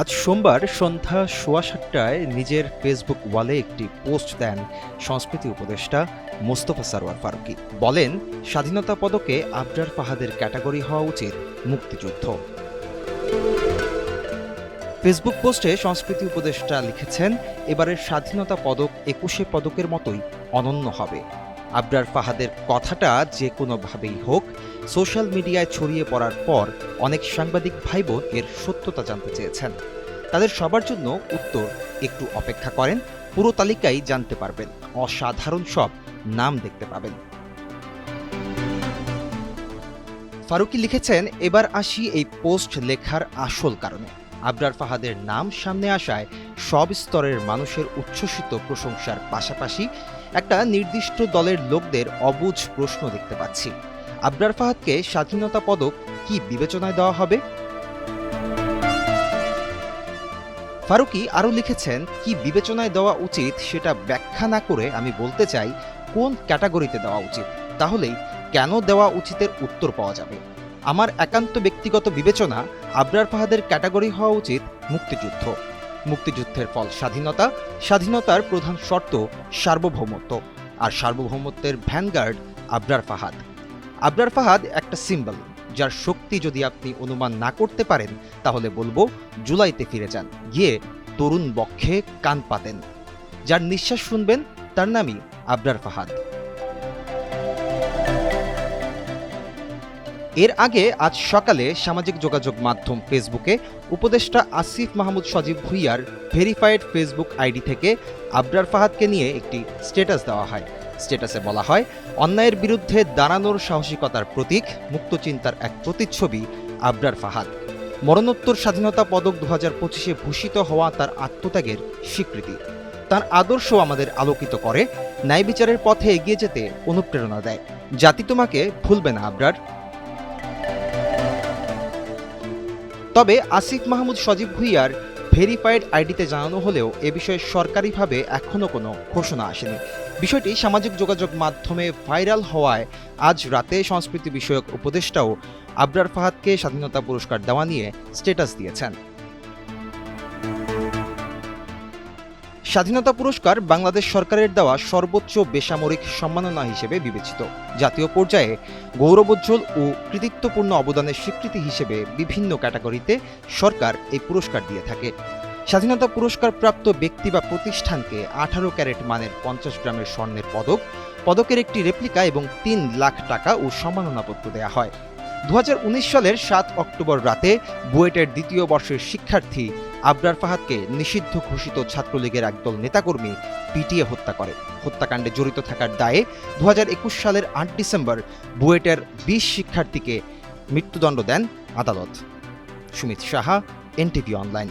আজ সোমবার সন্ধ্যা 7:15টায় নিজের ফেসবুক ওয়ালে একটি পোস্ট দেন সংস্কৃতি উপদেষ্টা মোস্তফা সরওয়ার ফারুকী। বলেন, স্বাধীনতা পদকে আবরার ফাহাদের ক্যাটাগরি হওয়া উচিত মুক্তিযুদ্ধ। ফেসবুক পোস্টে সংস্কৃতি উপদেষ্টা লিখেছেন, এবারের স্বাধীনতা পদক 21শে পদকের মতোই অনন্য হবে। আবরার ফাহাদের কথাটা যে কোনোভাবেই হোক সোশ্যাল মিডিয়ায় ছড়িয়ে পড়ার পর অনেক সাংবাদিক ভাই বোন এর সত্যতা জানতে চেয়েছেন। তাদের সবার জন্য উত্তর, একটু অপেক্ষা করেন, পুরো তালিকাই জানতে পারবেন, অসাধারণ সব নাম দেখতে পাবেন। ফারুকী লিখেছেন, এবার আসি এই পোস্ট লেখার আসল কারণে। আবরার ফাহাদের নাম সামনে আসায় সব স্তরের মানুষের উচ্ছ্বসিত প্রশংসার পাশাপাশি একটা নির্দিষ্ট দলের লোকদের অবুঝ প্রশ্ন দেখতে পাচ্ছি। আবরার ফাহাদকে স্বাধীনতা পদক কি বিবেচনায় দেওয়া হবে? ফারুকী আরও লিখেছেন, কি বিবেচনায় দেওয়া উচিত সেটা ব্যাখ্যা না করে আমি বলতে চাই কোন ক্যাটাগরিতে দেওয়া উচিত, তাহলেই কেন দেওয়া উচিতের উত্তর পাওয়া যাবে। আমার একান্ত ব্যক্তিগত বিবেচনা, আবরার ফাহাদের ক্যাটাগরি হওয়া উচিত মুক্তিযুদ্ধ। মুক্তিযুদ্ধের ফল স্বাধীনতা, স্বাধীনতার প্রধান শর্ত সার্বভৌমত্ব, আর সার্বভৌমত্বের ভ্যানগার্ড আবরার ফাহাদ। আবরার ফাহাদ একটা সিম্বল, যার শক্তি যদি আপনি অনুমান না করতে পারেন তাহলে বলবো জুলাইতে ফিরে যান, গিয়ে তরুণ বক্ষে কান পাতেন। যার নিঃশ্বাস শুনবেন তার নামই আবরার ফাহাদ। এর আগে আজ সকালে সামাজিক যোগাযোগ মাধ্যম ফেসবুকে উপদেষ্টা আসিফ মাহমুদ সজীব ভুঁইয়ার ভেরিফাইড ফেসবুক আইডি থেকে আবরার ফাহাদকে নিয়ে একটি স্ট্যাটাস দেওয়া হয়। স্ট্যাটাসে বলা হয়, অন্যায়ের বিরুদ্ধে দাঁড়ানোর সাহসিকতার প্রতীক, মুক্তচিন্তার এক প্রতিচ্ছবি আবরার ফাহাদ। মরণোত্তর স্বাধীনতা পদক 2025-এ ভূষিত হওয়া তার আত্মত্যাগের স্বীকৃতি। তার আদর্শ আমাদের আলোকিত করে, ন্যায় বিচারের পথে এগিয়ে যেতে অনুপ্রেরণা দেয়। জাতি তোমাকে ভুলবে না আবরার। তবে আসিফ মাহমুদ সজীব ভুঁইয়ার ভেরিফাইড আইডিতে জানানো হলেও এ বিষয়ে সরকারিভাবে এখনও কোনো ঘোষণা আসেনি। বিষয়টি সামাজিক যোগাযোগ মাধ্যমে ভাইরাল হওয়ায় আজ রাতে সংস্কৃতি বিষয়ক উপদেষ্টাও আবরার ফাহাদকে স্বাধীনতা পুরস্কার দেওয়া নিয়ে স্ট্যাটাস দিয়েছেন। স্বাধীনতা পুরস্কার বাংলাদেশ সরকারের দেওয়া সর্বোচ্চ বেসামরিক সম্মাননা হিসেবে বিবেচিত। জাতীয় পর্যায়ে গৌরবোজ্জ্বল ও কৃতিত্বপূর্ণ অবদানের স্বীকৃতি হিসেবে বিভিন্ন ক্যাটাগরিতে সরকার এই পুরস্কার দিয়ে থাকে। স্বাধীনতা পুরস্কার প্রাপ্ত ব্যক্তি বা প্রতিষ্ঠানকে 18 ক্যারেট মানের 50 গ্রামের স্বর্ণের পদক, পদকের একটি রেপ্লিকা এবং 3 লাখ টাকা ও সম্মাননাপত্র দেওয়া হয়। 2019 সালের 7 অক্টোবর রাতে বুয়েটের দ্বিতীয় বর্ষের শিক্ষার্থী আবরার ফাহাদকে নিষিদ্ধ ঘোষিত ছাত্রলীগের একদল নেতাকর্মী পিটিয়ে হত্যা করে। হত্যাকাণ্ডে জড়িত থাকার দায়ে 2021 সালের 8 ডিসেম্বর বুয়েটের 20 শিক্ষার্থীকে মৃত্যুদণ্ড দেন আদালত। Sumit Saha, NTV online.